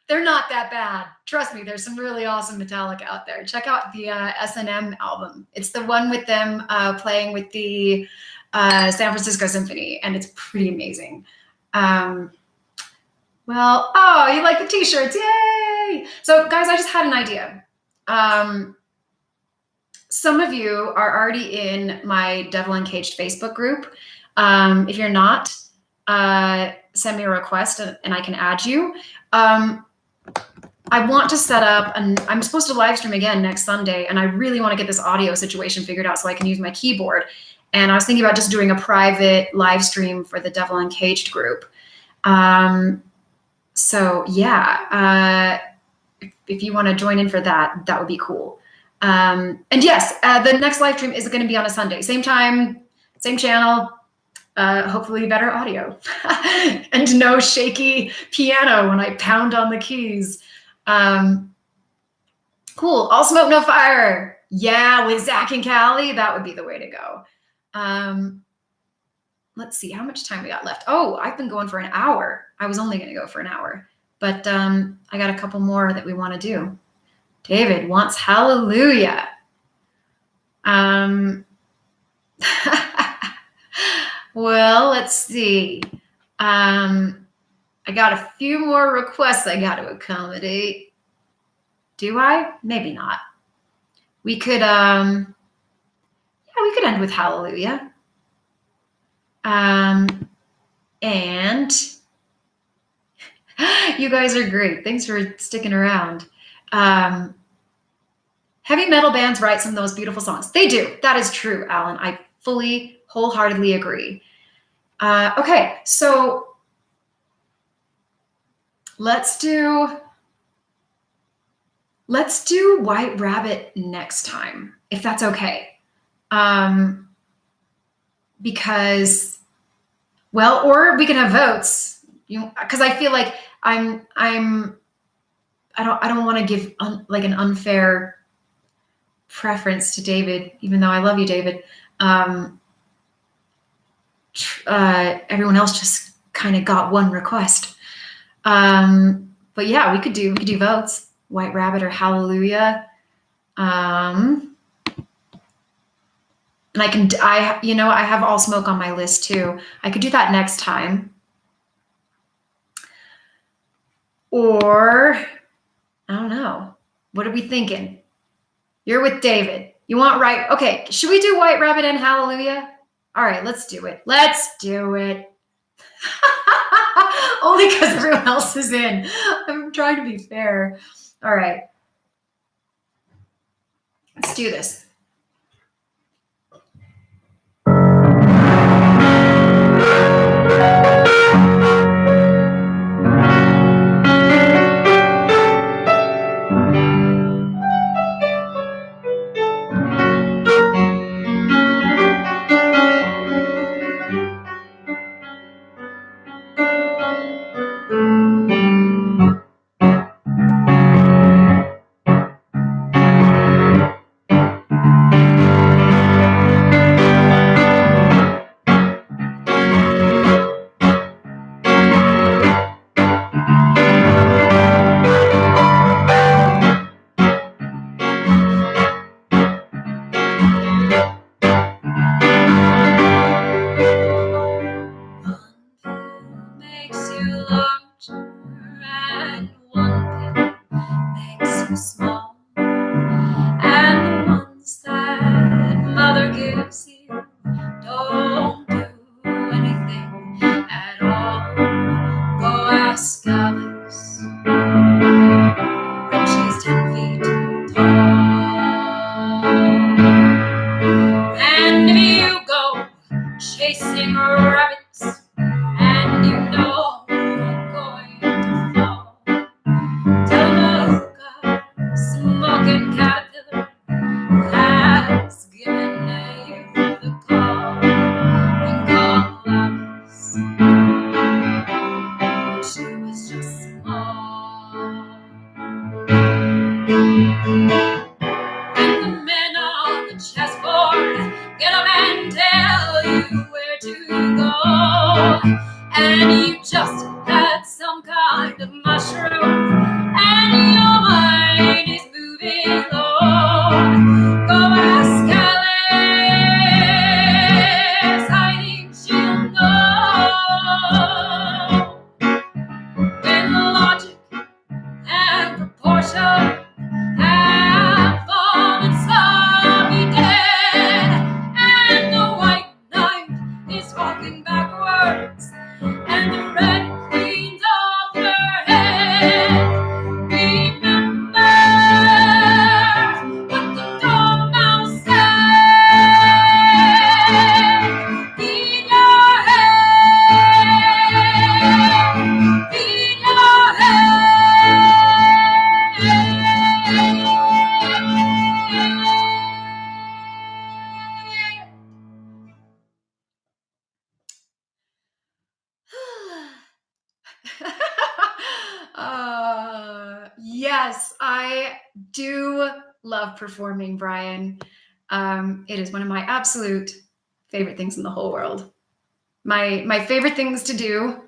they're not that bad. Trust me, there's some really awesome Metallica out there. Check out the S&M album. It's the one with them playing with the San Francisco Symphony, and it's pretty amazing. Well, oh, you like the t-shirts, yay! So guys, I just had an idea. Some of you are already in my Devil Uncaged Facebook group. If you're not, send me a request and I can add you. I want to set up, and I'm supposed to live stream again next Sunday, and I really want to get this audio situation figured out so I can use my keyboard. And I was thinking about just doing a private live stream for the Devil Uncaged group. So yeah, if you want to join in for that, that would be cool. And yes, the next live stream is going to be on a Sunday, same time, same channel, hopefully better audio and no shaky piano when I pound on the keys. Cool. All smoke, no fire. Yeah, with Zach and Callie, that would be the way to go. Let's see how much time we got left. Oh, I've been going for an hour. I was only going to go for an hour, but I got a couple more that we want to do. David wants hallelujah. Well, let's see. I got a few more requests I got to accommodate. Do I? Maybe not. We could, yeah, we could end with hallelujah. And you guys are great. Thanks for sticking around. Heavy metal bands write some of the most beautiful songs. They do. That is true, Alan. I fully, wholeheartedly agree. Okay, so let's do White Rabbit next time, if that's okay. Because, well, or we can have votes. Because I feel like I don't want to give like an unfair preference to David, even though I love you, David. Everyone else just kind of got one request. But yeah, we could do votes. White Rabbit or Hallelujah. And I have All Smoke on my list too. I could do that next time. Or, I don't know. What are we thinking? You're with David. You want right? Okay, should we do White Rabbit and Hallelujah? All right, let's do it. Let's do it. Only because everyone else is in. I'm trying to be fair. All right. Let's do this. When the men on the chessboard get up and tell you where to go, and you just had some kind of mushroom, and your mind is moving low, go ask Alice, I think she'll know. When logic and proportion have fallen sloppy dead, and the white knight is walking backwards, and the red queen's off her head. Remember what the dormouse said. Feed your head, feed your yes, I do love performing, Brian. It is one of my absolute favorite things in the whole world. My favorite things to do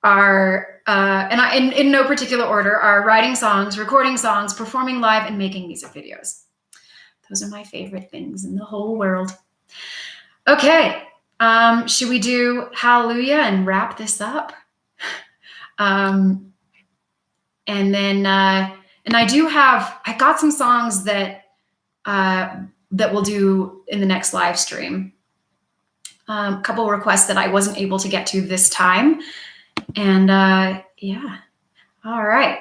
are, in no particular order, are writing songs, recording songs, performing live, and making music videos. Those are my favorite things in the whole world. Okay, should we do Hallelujah and wrap this up? And then, and I got some songs that we'll do in the next live stream. A couple requests that I wasn't able to get to this time. And yeah, all right.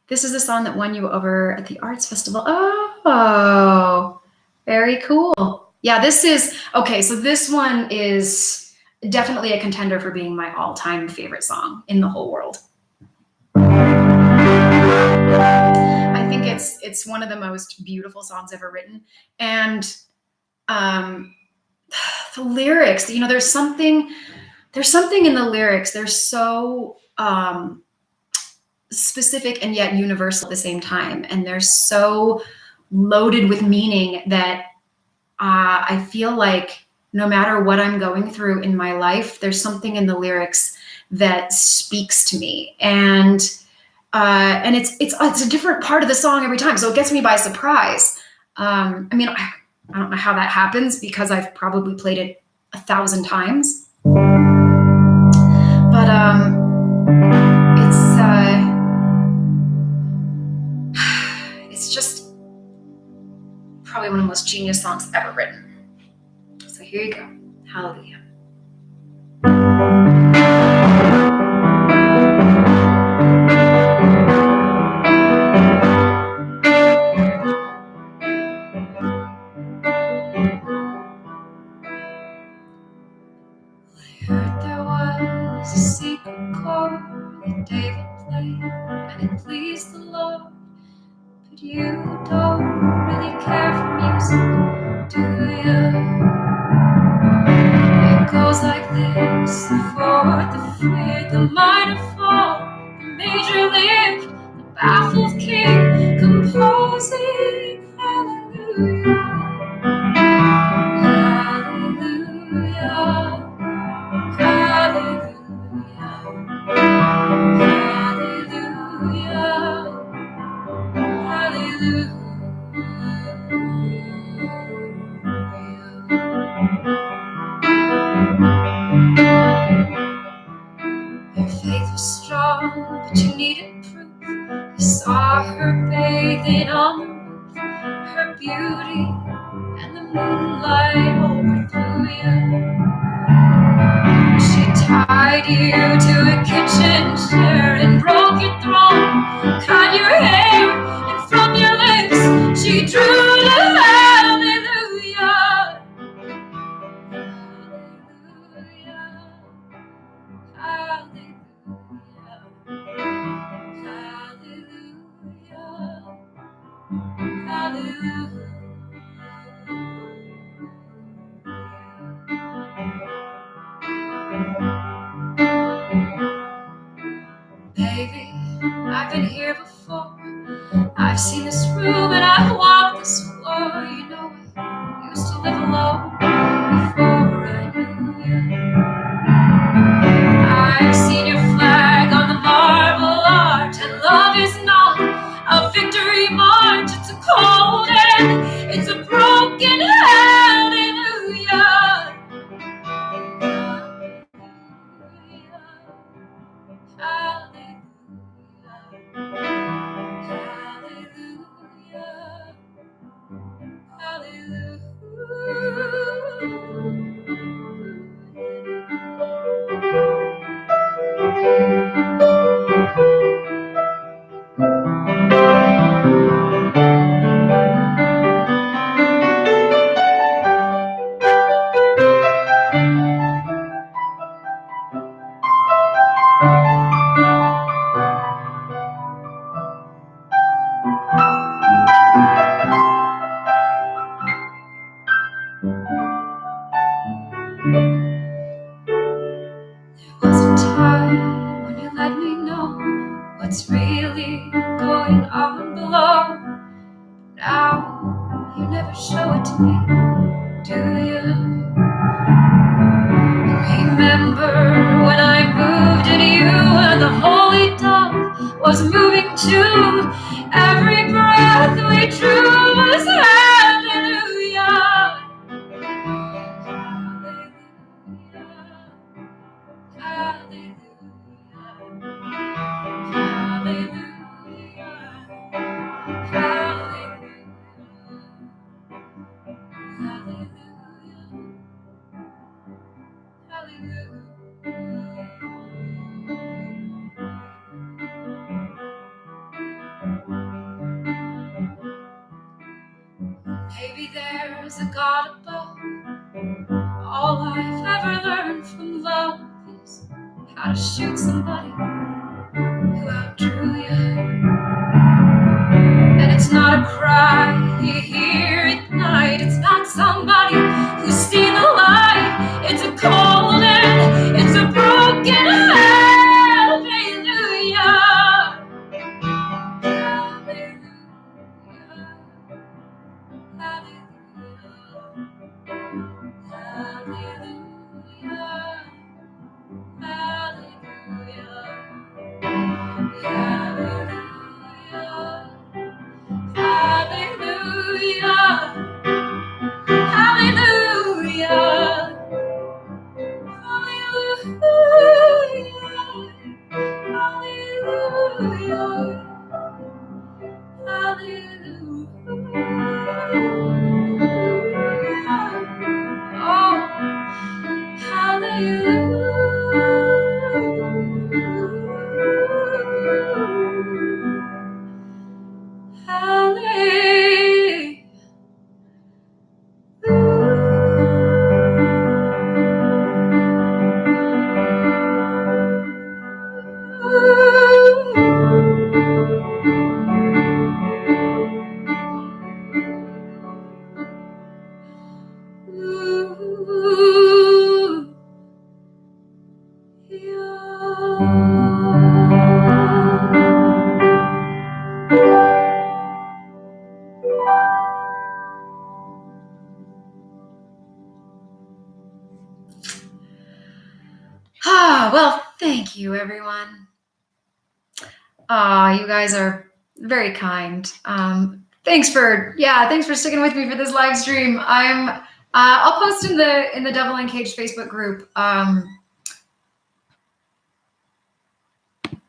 This is a song that won you over at the Arts Festival. Oh, very cool. Yeah, this is, okay, so this one is definitely a contender for being my all-time favorite song in the whole world. I think it's one of the most beautiful songs ever written. And the lyrics, you know, there's something in the lyrics. They're so specific and yet universal at the same time. And they're so loaded with meaning that I feel like no matter what I'm going through in my life, there's something in the lyrics that speaks to me. And it's a different part of the song every time. So it gets me by surprise. I mean, I don't know how that happens because I've probably played it 1,000 times. But it's just probably one of the most genius songs ever written. So here you go. Hallelujah. I heard there was a secret chord that David played, and it pleased the Lord. But you don't really care for music, do you? It goes like this: the fourth, the fifth, the minor fall, the major lift, the baffled king composing hallelujah, hallelujah, hallelujah, hallelujah, hallelujah. Her faith was strong, but you needed proof. You saw her bathing on the roof, her beauty and the moonlight overthrew you. She tied you to a kitchen chair and broke your throne, cut your hair, and from your lips she drew the hallelujah, hallelujah, hallelujah, hallelujah, hallelujah. Baby, I've been here before. I've seen this room and I've walked this floor. You know, I used to live alone before I knew you. I've seen your flag on the marble arch, and love is not a victory march. It's a cold and it's a broken hallelujah. Hallelujah. Hallelujah. Hallelujah. There was a time when you let me know what's really going on below. Now you never show it to me, do you? Remember when I moved into you and the holy dove was moving too. Every breath we drew was hallelujah. Hallelujah. Hallelujah. Maybe there's a God above. All I've ever learned from love is how to shoot somebody who outdrew you. And it's not a cry you hear at night. It's not somebody who's seen the light. It's a cold and it's a broken hallelujah. Hallelujah. Well, thank you, everyone. You guys are very kind. Thanks for sticking with me for this live stream. I'll post in the Devil Uncaged Facebook group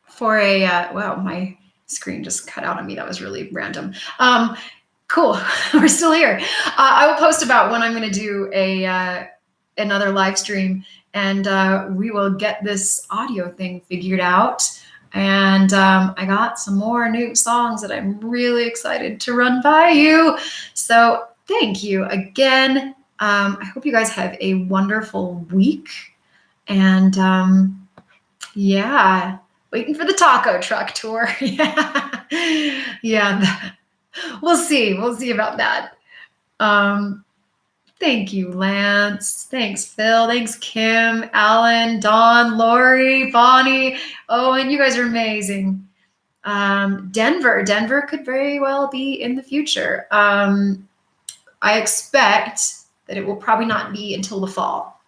for a wow, my screen just cut out on me. That was really random. Cool, we're still here. I will post about when I'm going to do another live stream, and we will get this audio thing figured out. And I got some more new songs that I'm really excited to run by you. So thank you again. I hope you guys have a wonderful week. And yeah, waiting for the taco truck tour. Yeah. We'll see about that. Thank you, Lance. Thanks, Phil. Thanks, Kim, Alan, Dawn, Lori, Bonnie, Owen. You guys are amazing. Denver could very well be in the future. I expect that it will probably not be until the fall.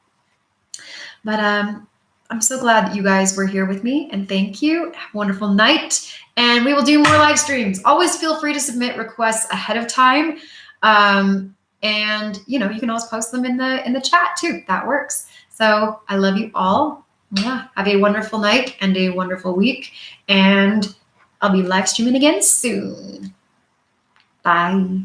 But I'm so glad that you guys were here with me, and thank you. Have a wonderful night, and we will do more live streams. Always feel free to submit requests ahead of time. And you can always post them in the chat too. That works. So I love you all. Have a wonderful night and a wonderful week. And I'll be live streaming again soon. Bye.